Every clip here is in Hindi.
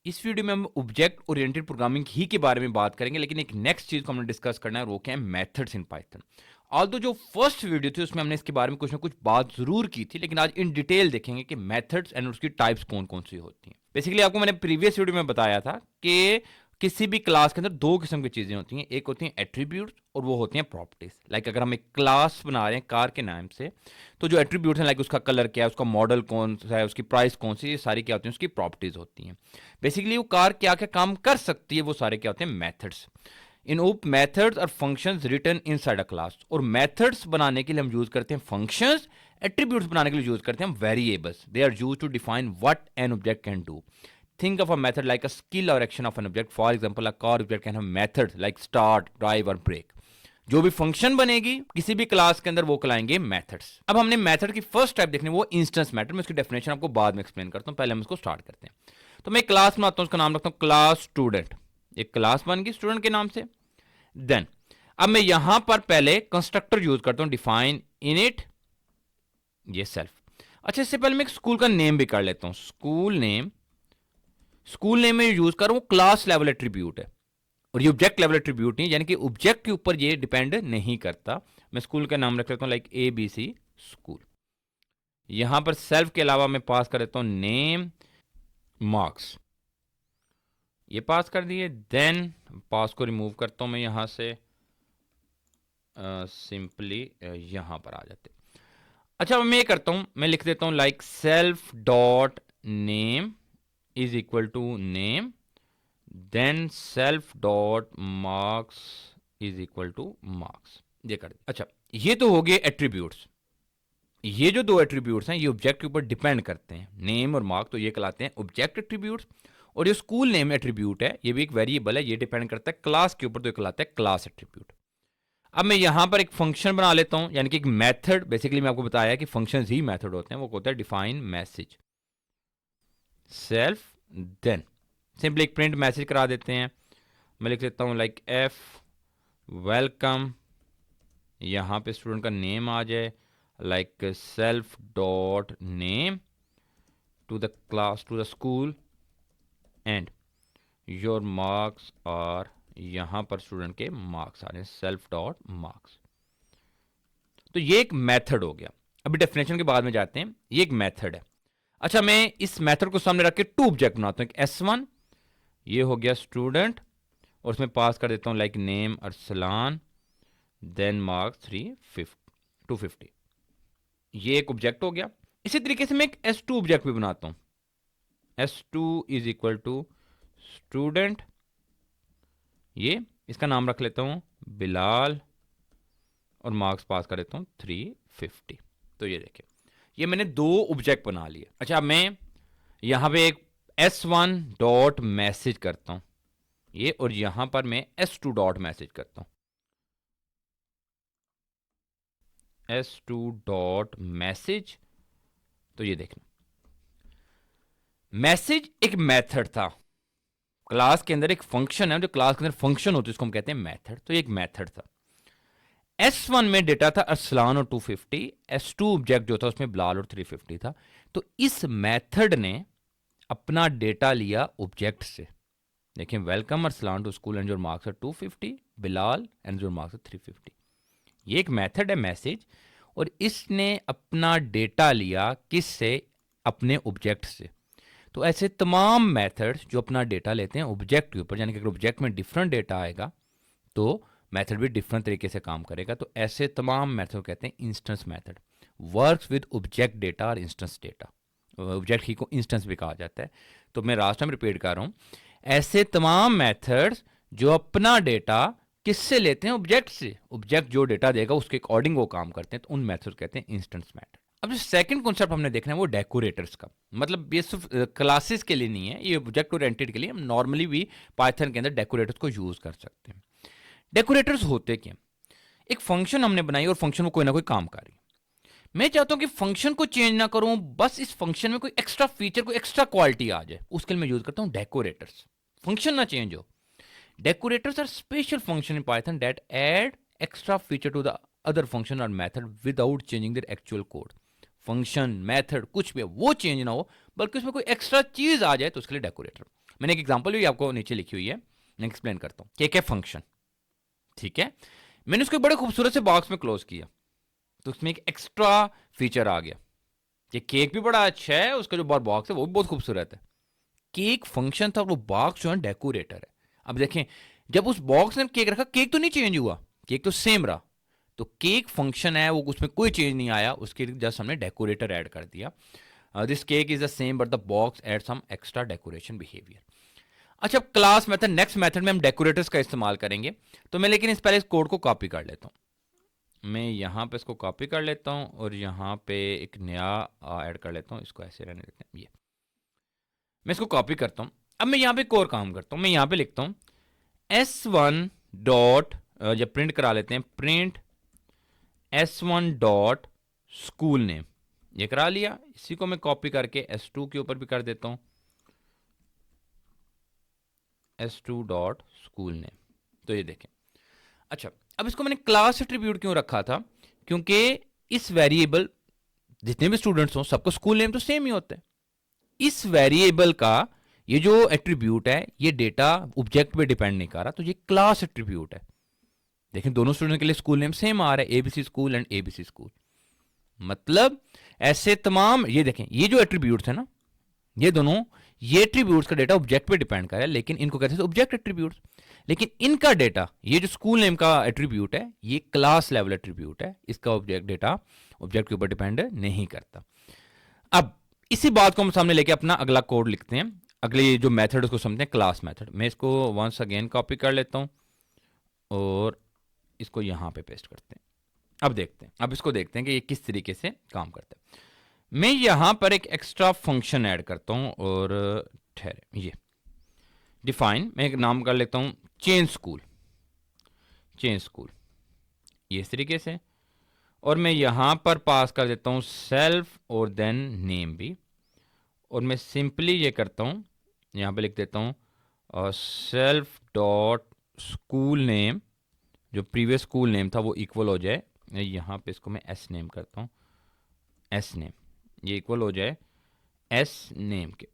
इस वीडियो में हम ऑब्जेक्ट ओरिएंटेड प्रोग्रामिंग ही के बारे में बात करेंगे, लेकिन एक नेक्स्ट चीज को हमने डिस्कस करना है, वो क्या है, मेथड्स इन पाइथन। ऑल्दो जो फर्स्ट वीडियो थी उसमें हमने इसके बारे में कुछ ना कुछ बात जरूर की थी, लेकिन आज इन डिटेल देखेंगे कि मेथड्स एंड उसकी टाइप्स कौन कौन सी होती हैं। बेसिकली आपको मैंने प्रीवियस वीडियो में बताया था कि किसी भी क्लास के अंदर दो किस्म की चीजें होती हैं, एक होती हैं एट्रीब्यूट्स और वो होती हैं प्रॉपर्टीज। लाइक अगर हम एक क्लास बना रहे हैं कार के नाम से, तो जो एट्रीब्यूट्स हैं, लाइक उसका कलर क्या है, उसका मॉडल कौन सा है, उसकी प्राइस कौन सी, ये सारी क्या होती हैं, उसकी प्रॉपर्टीज होती हैं। बेसिकली वो कार क्या क्या काम कर सकती है, वो सारे क्या होते हैं, मेथड्स। इन ओप मेथड्स और functions written inside a class. और मेथड्स बनाने के लिए हम यूज करते हैं फंक्शंस, एट्रीब्यूट्स बनाने के लिए यूज करते हैं variables. They are use to define what an object can do. Think of a method like a skill or action of an object. For example, a car object can have methods like start, drive और break. जो भी फंक्शन बनेगी किसी भी क्लास के अंदर वो कहलाएंगे मेथड्स। अब हमने मेथड की फर्स्ट टाइप देखनी, वो इंस्टेंस मेथड। मैं उसकी डेफिनेशन आपको बाद में एक्सप्लेन करता हूं, पहले हम इसको स्टार्ट करते हैं। तो मैं क्लास बनाता हूं, उसका नाम रखता हूं क्लास स्टूडेंट। एक क्लास बन गई स्टूडेंट के नाम से। देन अब मैं यहां पर पहले कंस्ट्रक्टर यूज करता हूं, डिफाइन इनिट, ये सेल्फ। अच्छा, इससे पहले मैं एक स्कूल का नेम भी कर लेता हूं, स्कूल नेम। स्कूल नेम में यूज कर रहा हूं क्लास लेवल एट्रीब्यूट है, और ये ऑब्जेक्ट लेवल एट्रीब्यूट नहीं, यानी कि ऑब्जेक्ट के ऊपर ये डिपेंड नहीं करता। मैं स्कूल का नाम रख लेता हूं लाइक ABC स्कूल। यहां पर सेल्फ के अलावा मैं पास कर देता हूं नेम, मार्क्स, ये पास कर दिए। देन पास को रिमूव करता हूं मैं यहां से, सिंपली यहां पर आ जाते। अच्छा, मैं ये करता हूं, मैं लिख देता हूं like self dot name is equal to name, then self dot marks is equal to marks, ये कर दिया। अच्छा, ये तो हो गए एट्रीब्यूट्स। ये जो दो एट्रीब्यूट्स हैं ये ऑब्जेक्ट के ऊपर डिपेंड करते हैं, नेम और मार्क, तो ये कहलाते हैं ऑब्जेक्ट एट्रीब्यूट्स। और ये स्कूल नेम एट्रीब्यूट है, ये भी एक वेरिएबल है, ये डिपेंड करता है क्लास के ऊपर, तो ये कहलाता है क्लास एट्रीब्यूट। अब मैं यहां पर एक फंक्शन बना लेता हूं, यानी कि एक मेथड। बेसिकली मैं आपको बताया कि फंक्शन ही मेथड होते हैं, वो होता है define message self. Then simply एक प्रिंट मैसेज करा देते हैं। मैं लिख देता हूं लाइक एफ वेलकम, यहां पे स्टूडेंट का नेम आ जाए, like self dot name to the class to the school, and your marks are, यहां पर स्टूडेंट के मार्क्स आ रहे हैं, सेल्फ डॉट मार्क्स। तो ये एक मेथड हो गया। अभी डेफिनेशन के बाद में जाते हैं, ये एक मेथड है। अच्छा, मैं इस मेथड को सामने रख के टू ऑब्जेक्ट बनाता हूं, S1, ये हो गया स्टूडेंट, और उसमें पास कर देता हूं like name Arsalan, then marks 250, ये एक ऑब्जेक्ट हो गया। इसी तरीके से मैं एक S2 ऑब्जेक्ट भी बनाता हूं, S2 is equal to student, ये इसका नाम रख लेता हूं बिलाल, और मार्क्स पास कर देता हूं 350। तो ये देखिए, ये मैंने दो ऑब्जेक्ट बना लिए। अच्छा, मैं यहां पे एक S1 डॉट मैसेज करता हूं ये, और यहां पर मैं S2 डॉट मैसेज करता हूं, S2 डॉट मैसेज। तो ये देखना, मैसेज एक मेथड था, क्लास के अंदर एक फंक्शन है, जो क्लास के अंदर फंक्शन होती है उसको हम कहते हैं मेथड। तो ये एक मेथड था। S1 में डेटा था अरसलान और 250, S2 ऑब्जेक्ट जो था उसमें बिलाल और 350 था। तो इस मेथड ने अपना डेटा लिया ऑब्जेक्ट से। देखिए, welcome Arsalan to school and your marks are 250, Bilal and your marks are 350। ये एक मेथड है मैसेज, और इसने अपना डेटा लिया किससे, अपने ऑब्जेक्ट से। तो ऐसे तमाम मेथड्स जो अपना डेटा लेते हैं ऑब्जेक्ट के ऊपर, यानी कि अगर ऑब्जेक्ट में डिफरेंट डेटा आएगा तो मेथड भी डिफरेंट तरीके से काम करेगा। तो ऐसे तमाम मेथड कहते हैं instance method. Works with object data और इंस्टेंस डेटा, ऑब्जेक्ट ही को इंस्टेंस भी कहा जाता है। तो मैं लास्ट टाइम रिपीट कर रहा हूं, ऐसे तमाम मेथड्स जो अपना डेटा किससे लेते हैं, ऑब्जेक्ट से। ऑब्जेक्ट जो डेटा देगा उसके अकॉर्डिंग वो काम करते हैं, तो उन मेथड कहते हैं इंस्टेंस मेथड। अब जो सेकंड कॉन्सेप्ट हमने देखना है वो डेकोरेटर्स का। मतलब ये सिर्फ क्लासेस के लिए नहीं है, ये ऑब्जेक्ट ओरिएंटेड के लिए। हम नॉर्मली भी पाइथन के अंदर डेकोरेटर्स को यूज कर सकते हैं। डेकोरेटर्स होते क्या, एक फंक्शन हमने बनाई और फंक्शन में कोई ना कोई काम कर रही है। मैं चाहता हूं कि फंक्शन को चेंज ना करूं, बस इस फंक्शन में कोई एक्स्ट्रा फीचर, कोई एक्स्ट्रा क्वालिटी आ जाए, उसके लिए मैं यूज करता हूं डेकोरेटर्स। फंक्शन ना चेंज हो। Decorators are special function in Python that add extra feature to the other function और method without changing their actual code. Function, method कुछ भी वो चेंज ना हो, बल्कि उसमें कोई एक्स्ट्रा चीज आ जाए, तो उसके लिए डेकोरेटर। मैंने एक एग्जांपल भी आपको नीचे लिखी हुई है, मैं एक्सप्लेन करता हूँ। केक है फंक्शन, ठीक है। मैंने उसको बड़े खूबसूरत से बॉक्स में क्लोज किया, तो उसमें एक एक्स्ट्रा फीचर आ गया। ये केक भी बड़ा अच्छा है, उसका जो बाहर बॉक्स है वो भी बहुत खूबसूरत है। केक फंक्शन था, वो बॉक्स जो है डेकोरेटर है। अब देखें, जब उस बॉक्स में केक रखा, केक तो नहीं चेंज हुआ, केक तो सेम रहा। तो केक फंक्शन है, वो उसमें कोई चेंज नहीं आया, उसके जस्ट हमने डेकोरेटर ऐड कर दिया। This cake is the same but the box add some extra decoration behaviour. अच्छा, अब क्लास मेथड, नेक्स्ट मेथड में हम डेकोरेटर्स का इस्तेमाल करेंगे। तो मैं लेकिन इस पहले इस कोड को कॉपी कर लेता हूँ। मैं यहाँ पे इसको कॉपी कर लेता हूँ और यहाँ पे एक नया ऐड कर लेता हूँ, इसको ऐसे रहने देते हैं। ये मैं इसको कॉपी करता हूँ। अब मैं यहाँ पे एक और काम करता हूँ, मैं यहाँ पे लिखता हूँ s1 डॉट, जब प्रिंट करा लेते हैं, print s1 dot school name, ये करा लिया। इसी को मैं कॉपी करके s2 के ऊपर भी कर देता हूँ, s2 डॉट स्कूल नेम। तो ये देखें। अच्छा, अब इसको मैंने क्लास एट्रीब्यूट क्यों रखा था? क्योंकि इस वेरिएबल, जितने भी स्टूडेंट्स हों, सबको स्कूल नेम तो सेम ही होता है। इस वेरिएबल का ये जो एट्रीब्यूट है, ये डेटा ऑब्जेक्ट पे डिपेंड नहीं कर रहा, तो ये क्लास एट्रीब्यूट है। देखें, दोनों स्टूडेंट के लिए स्कूल नेम सेम आ रहा है, ABC school and ABC school. मतलब ऐसे तमाम, ये देखें, ये जो एट्रीब्यूट्स है ना, ये दोनों, ये एट्रीब्यूट्स का डेटा ऑब्जेक्ट पे डिपेंड कर रहा है, लेकिन इनको कहते हैं ऑब्जेक्ट एट्रीब्यूट्स। लेकिन इनका डेटा, ये जो स्कूल नेम का एट्रीब्यूट है, ये क्लास लेवल एट्रीब्यूट है, इसका ऑब्जेक्ट डेटा ऑब्जेक्ट के ऊपर डिपेंड नहीं करता। अब इसी बात को हम सामने लेके अपना अगला कोड लिखते हैं, अगले जो मेथड उसको समझते हैं, क्लास मेथड। मैं इसको वंस अगेन कॉपी कर लेता हूँ और इसको यहाँ पे पेस्ट करते हैं। अब देखते हैं, अब इसको देखते हैं कि ये किस तरीके से काम करता है। मैं यहाँ पर एक एक्स्ट्रा फंक्शन ऐड करता हूँ और ठहरे, ये डिफाइन, मैं एक नाम कर लेता हूँ चेंज स्कूल, चेंज स्कूल, ये इस तरीके से। और मैं यहाँ पर पास कर देता हूँ सेल्फ और देन नेम भी। और मैं सिंपली ये करता हूँ, यहाँ पे लिख देता हूँ सेल्फ डॉट स्कूल नेम, जो प्रीवियस स्कूल नेम था वो इक्वल हो जाए, यहाँ पे इसको मैं एस नेम करता हूँ, एस नेम, ये इक्वल हो जाए एस नेम के।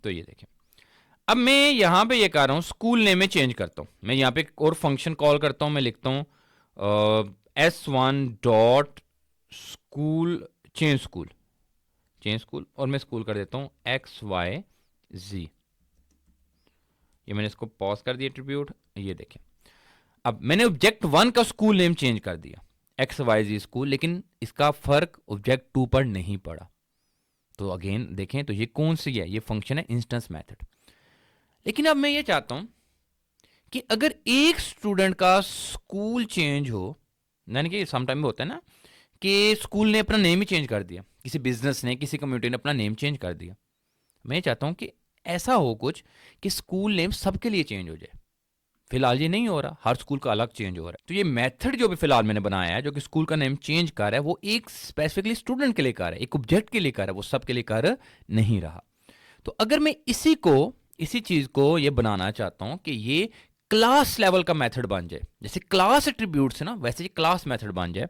तो ये देखें, अब मैं यहाँ पे ये कर रहा हूँ स्कूल नेम में चेंज करता हूँ। मैं यहाँ पे एक और फंक्शन कॉल करता हूँ, मैं लिखता हूँ s1 dot school change school, change school, और मैं स्कूल कर देता हूँ XYZ। ये मैंने इसको पॉज कर दिया एट्रीब्यूट, ये देखें। अब मैंने ऑब्जेक्ट 1 का स्कूल नेम चेंज कर दिया XYZ स्कूल, लेकिन इसका फर्क ऑब्जेक्ट 2 पर नहीं पड़ा। तो अगेन देखें, तो ये कौन सी है? ये फंक्शन है इंस्टेंस मेथड। लेकिन अब मैं ये चाहता हूं कि अगर एक स्टूडेंट का स्कूल चेंज हो, यानी कि समटाइम होता है ना कि स्कूल ने अपना नेम ही चेंज कर दिया, किसी बिजनेस ने, किसी कम्युनिटी ने अपना नेम चेंज कर दिया, मैं चाहता हूं कि ऐसा हो कुछ कि स्कूल नेम सबके लिए चेंज हो जाए। फिलहाल ये नहीं हो रहा, हर स्कूल का अलग चेंज हो रहा है। तो ये मेथड जो भी फिलहाल मैंने बनाया है, जो कि स्कूल का नेम चेंज कर रहा है, वो एक स्पेसिफिकली स्टूडेंट के लिए कर रहा है, एक ऑब्जेक्ट के लिए कर रहा है, वो सबके लिए कर नहीं रहा। तो अगर मैं इसी चीज को ये बनाना चाहता हूं कि ये क्लास लेवल का मेथड बन जाए, जैसे क्लास एट्रीब्यूट्स है ना, वैसे ये क्लास मेथड बन जाए,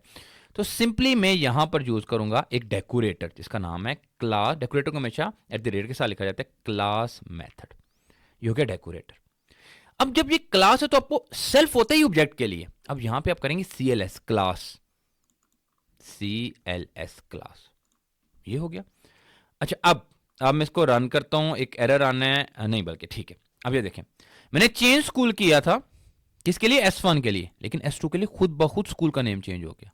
तो सिंपली मैं यहां पर यूज करूंगा एक डेकोरेटर जिसका नाम है क्लास। डेकोरेटर को हमेशा एट द रेट के साथ लिखा जाता है, क्लास मेथड। ये हो गया डेकोरेटर। अब जब ये क्लास है तो आपको सेल्फ होता ही ऑब्जेक्ट के लिए। अब यहां पे आप करेंगे CLS क्लास, CLS क्लास, ये हो गया। अच्छा, अब मैं इसको रन करता हूं, एक एरर आना है, नहीं बल्कि ठीक है। अब ये देखें, मैंने चेंज स्कूल किया था किसके लिए? S1 के लिए, लेकिन S2 के लिए खुद ब खुद स्कूल का नेम चेंज हो गया।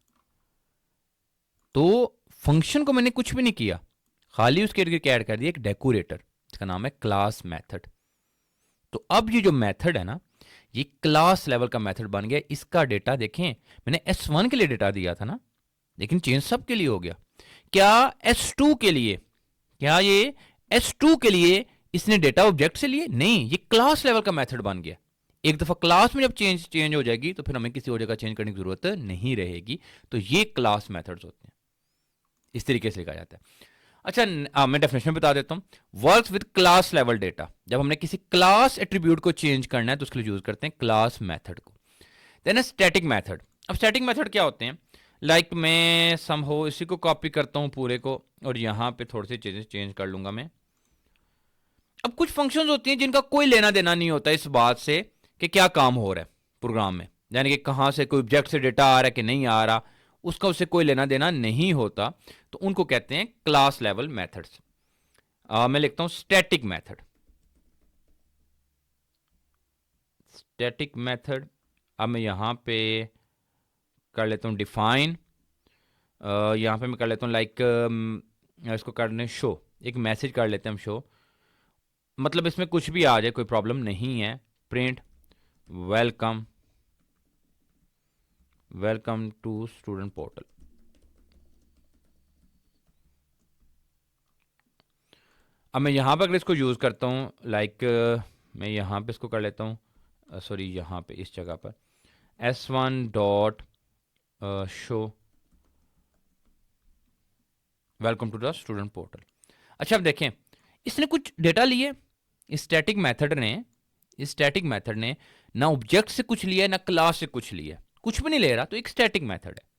तो फंक्शन को मैंने कुछ भी नहीं किया, खाली उसके इर्द गिर्द ऐड कर दिया एक डेकोरेटर जिसका नाम है क्लास मेथड। तो अब ये जो मेथड है ना, ये क्लास लेवल का मेथड बन गया। इसका डेटा देखें, मैंने S1 के लिए डेटा दिया था ना, लेकिन चेंज सब के लिए हो गया। क्या S2 के लिए, क्या ये S2 के लिए इसने डेटा ऑब्जेक्ट से लिए? नहीं, ये क्लास लेवल का मेथड बन गया। एक दफा क्लास में जब चेंज हो जाएगी तो फिर हमें किसी और जगह चेंज करने की जरूरत नहीं रहेगी। तो ये क्लास मेथड्स होते हैं, इस तरीके से लिखा जाता है। अच्छा, मैं डेफिनेशन बता देता हूं। Works with class level data, जब हमने किसी क्लास एट्रीब्यूट को चेंज करना है तो उसके लिए यूज करते हैं क्लास मेथड को। Then static method. अब स्टैटिक मेथड क्या होते हैं? लाइक मैं समहो इसी को कॉपी करता हूं पूरे को और यहां पे थोड़ी सी चीजें चेंज कर लूंगा मैं। अब कुछ फंक्शंस होती हैं जिनका कोई लेना देना नहीं होता इस बात से कि क्या काम हो रहा है प्रोग्राम में, यानी कि कहाँ से कोई ऑब्जेक्ट से डेटा आ रहा है कि नहीं आ रहा, उसका उससे कोई लेना देना नहीं होता, तो उनको कहते हैं क्लास लेवल मेथड्स। मैं लिखता हूं स्टैटिक मेथड। स्टैटिक मेथड, अब मैं यहां पे कर लेता हूं डिफाइन, यहां पे मैं कर लेता हूं लाइक इसको करने शो, एक मैसेज कर लेते हैं हम शो, मतलब इसमें कुछ भी आ जाए कोई प्रॉब्लम नहीं है। Print welcome, welcome to student portal. अब मैं यहाँ पर अगर इसको यूज़ करता हूँ लाइक मैं यहाँ पे इसको कर लेता हूँ, सॉरी यहाँ पे इस जगह पर s1 dot show welcome to the student portal. अच्छा अब देखें, इसने कुछ डेटा लिए, इस स्टैटिक मेथड ने ना ऑब्जेक्ट से कुछ लिया है ना क्लास से कुछ लिया है, कुछ भी नहीं ले रहा, तो एक स्टैटिक मेथड है।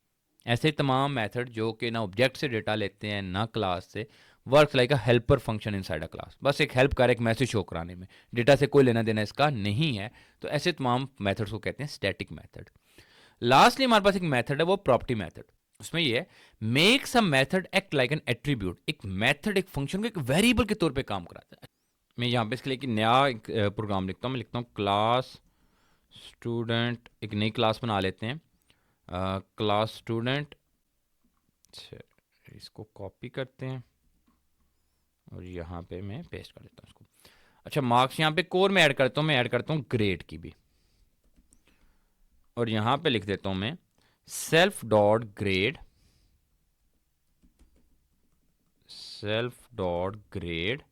ऐसे तमाम मेथड जो कि ना ऑब्जेक्ट से डेटा लेते हैं ना क्लास से, work like a helper function inside a class, बस एक हेल्प कर, एक मैसेज शो कराने में, डेटा से कोई लेना देना इसका नहीं है। तो ऐसे तमाम मेथड्स को कहते हैं स्टैटिक मेथड। लास्टली हमारे पास एक मेथड है, वो प्रॉपर्टी मेथड। उसमें ये है makes a method act like an attribute, एक मेथड एक फंक्शन को एक वेरिएबल के तौर पे काम कराता है। मैं यहाँ पे इसके लिए एक नया एक प्रोग्राम लिखता हूँ, मैं लिखता हूँ क्लास स्टूडेंट, एक नई क्लास बना लेते हैं, क्लास स्टूडेंट। इसको कॉपी करते हैं और यहाँ पे मैं पेस्ट कर लेता हूँ इसको। अच्छा मार्क्स यहाँ पे कोर में ऐड करता हूँ, मैं ऐड करता हूँ ग्रेड की भी, और यहाँ पे लिख देता हूँ मैं self dot grade, self dot grade.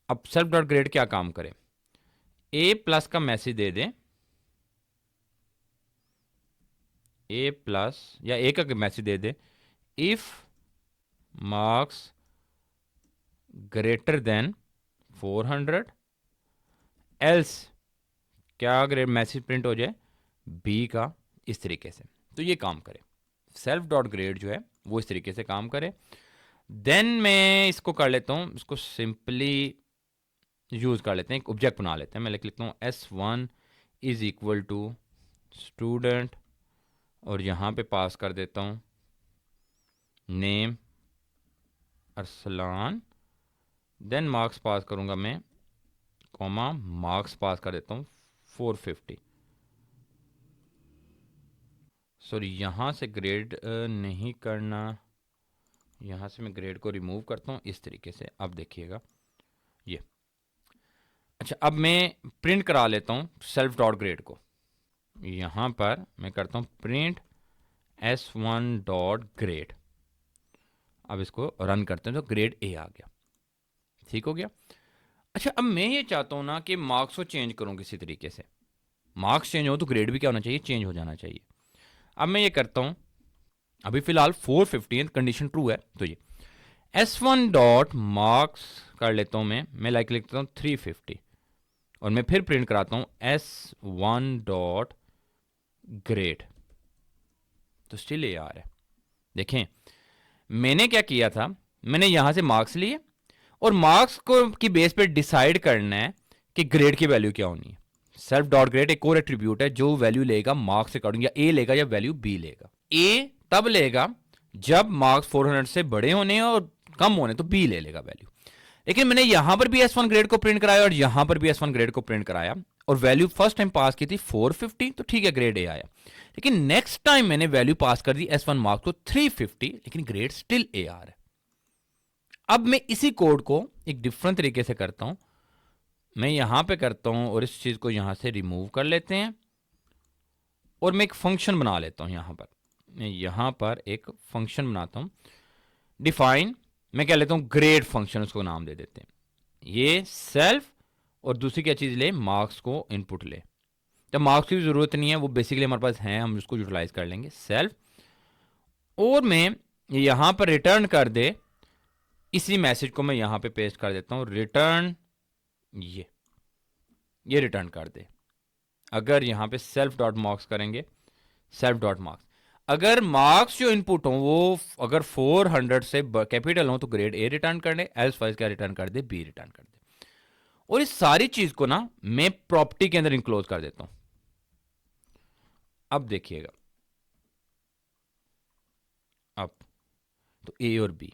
अब सेल्फ डॉट ग्रेड क्या काम करे, ए प्लस का मैसेज दे दें, ए प्लस या ए का message they they if marks greater than 400, else क्या ग्रेड मैसेज प्रिंट हो जाए बी का, इस तरीके से। तो ये काम करे, सेल्फ डॉट ग्रेड जो है वो इस तरीके से काम करे। देन मैं इसको कर लेता हूँ, इसको सिंपली यूज कर लेते हैं, एक ऑब्जेक्ट बना लेते हैं। मैं लिख लेता हूँ s1 is equal to student, और यहाँ पे पास कर देता हूँ name Arsalan, then marks pass करूँगा मैं, कॉमा मार्क्स पास कर देता हूँ 450। सॉरी यहाँ से ग्रेड नहीं करना, यहाँ से मैं ग्रेड को रिमूव करता हूँ इस तरीके से। अब देखिएगा ये, अच्छा अब मैं प्रिंट करा लेता हूँ सेल्फ डॉट ग्रेड को। यहाँ पर मैं करता हूँ प्रिंट s1 डॉट ग्रेड। अब इसको रन करते हैं तो ग्रेड ए आ गया, ठीक हो गया। अच्छा अब मैं ये चाहता हूँ ना कि मार्क्स को चेंज करूँ किसी तरीके से, मार्क्स चेंज हो तो ग्रेड भी क्या होना चाहिए, चेंज हो जाना चाहिए। अब मैं ये करता हूँ, अभी फिलहाल 450 है, कंडीशन ट्रू है, तो ये s1 डॉट मार्क्स कर लेता हूँ मैं लाइक लिखता हूँ 350, और मैं फिर प्रिंट कराता हूँ s1 डॉट ग्रेड, तो स्टिल ये आ रहा है। देखें मैंने क्या किया था, मैंने यहां से मार्क्स लिए और मार्क्स को की बेस पे डिसाइड करना है कि ग्रेड की वैल्यू क्या होनी है। सेल्फ डॉट ग्रेड एक और एट्रीब्यूट है जो वैल्यू लेगा मार्क्स अकॉर्डिंग, या ए लेगा या वैल्यू बी लेगा। ए तब लेगा जब मार्क्स 400 से बड़े होने और कम होने, तो बी ले लेगा वैल्यू। लेकिन मैंने यहां पर भी S1 ग्रेड को प्रिंट कराया और यहां पर भी S1 ग्रेड को प्रिंट कराया, और वैल्यू फर्स्ट टाइम पास की थी 450, तो ठीक है ग्रेड ए आया। लेकिन नेक्स्ट टाइम मैंने वैल्यू पास कर दी S1 मार्क्स को 350, लेकिन ग्रेड स्टिल ए आ रहा है। अब मैं इसी कोड को एक डिफरेंट तरीके से करता हूं, मैं यहां पे करता हूं और इस चीज को यहां से रिमूव कर लेते हैं, और मैं एक फंक्शन बना लेता हूं। यहां पर मैं यहां पर एक फंक्शन बनाता हूं, डिफाइन, मैं कह लेता हूं ग्रेड फंक्शन, उसको नाम दे देते हैं। ये सेल्फ और दूसरी क्या चीज ले, मार्क्स को इनपुट ले। तो मार्क्स की भी जरूरत नहीं है, वो बेसिकली हमारे पास है, हम उसको यूटिलाइज कर लेंगे सेल्फ, और मैं यहां पर रिटर्न कर दे, इसी मैसेज को मैं यहां पे पेस्ट कर देता हूं, रिटर्न ये रिटर्न कर दे। अगर यहां पे सेल्फ डॉट मार्क्स करेंगे, सेल्फ डॉट मार्क्स, अगर मार्क्स जो इनपुट हो वो अगर 400 से कैपिटल हो तो ग्रेड ए रिटर्न कर दे, एल्स वाइज क्या रिटर्न कर दे, बी रिटर्न कर दे। और इस सारी चीज को ना मैं प्रॉपर्टी के अंदर इंक्लोज कर देता हूं। अब देखिएगा, अब तो ए और बी,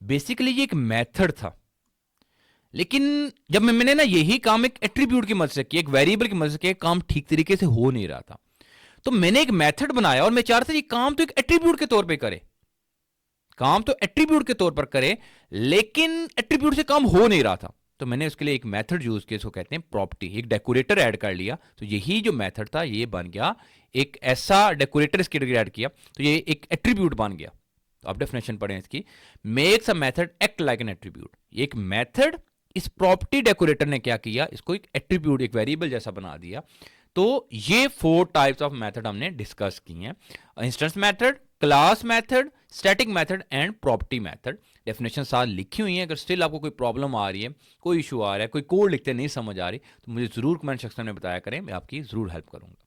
बेसिकली ये एक मेथड था, लेकिन जब मैंने ना यही काम एक एट्रीब्यूट की मदद से किया, एक वेरिएबल की मदद से किया, काम ठीक तरीके से हो नहीं रहा था। तो मैंने एक मेथड बनाया और मैं चाह रहा था ये काम तो एक एट्रीब्यूट के तौर पे करे, काम तो एट्रीब्यूट के तौर पर करे, लेकिन एट्रीब्यूट से काम हो नहीं रहा था। तो मैंने उसके लिए एक मेथड यूज किया, इसको कहते हैं प्रॉपर्टी। एक डेकोरेटर ऐड कर लिया, तो यही जो मेथड था ये बन गया एक ऐसा डेकोरेटर, इसके ऐड किया तो ये एक एट्रीब्यूट बन गया। तो आप डेफिनेशन पढ़ें इसकी, makes a method act like an attribute. एक मेथड, इस प्रॉपर्टी डेकोरेटर ने क्या किया, इसको एक एट्रीब्यूट, एक वेरिएबल जैसा बना दिया। तो ये 4 टाइप्स ऑफ मेथड हमने डिस्कस की हैं, instance method, class method, static method and property method. Definition साथ लिखी हुई है। अगर स्टिल आपको कोई प्रॉब्लम आ रही है, कोई इशू आ रहा है, कोई कोड लिखते नहीं समझ आ रही, तो मुझे जरूर कमेंट सेक्शन में बताया करें, मैं आपकी जरूर हेल्प करूंगा।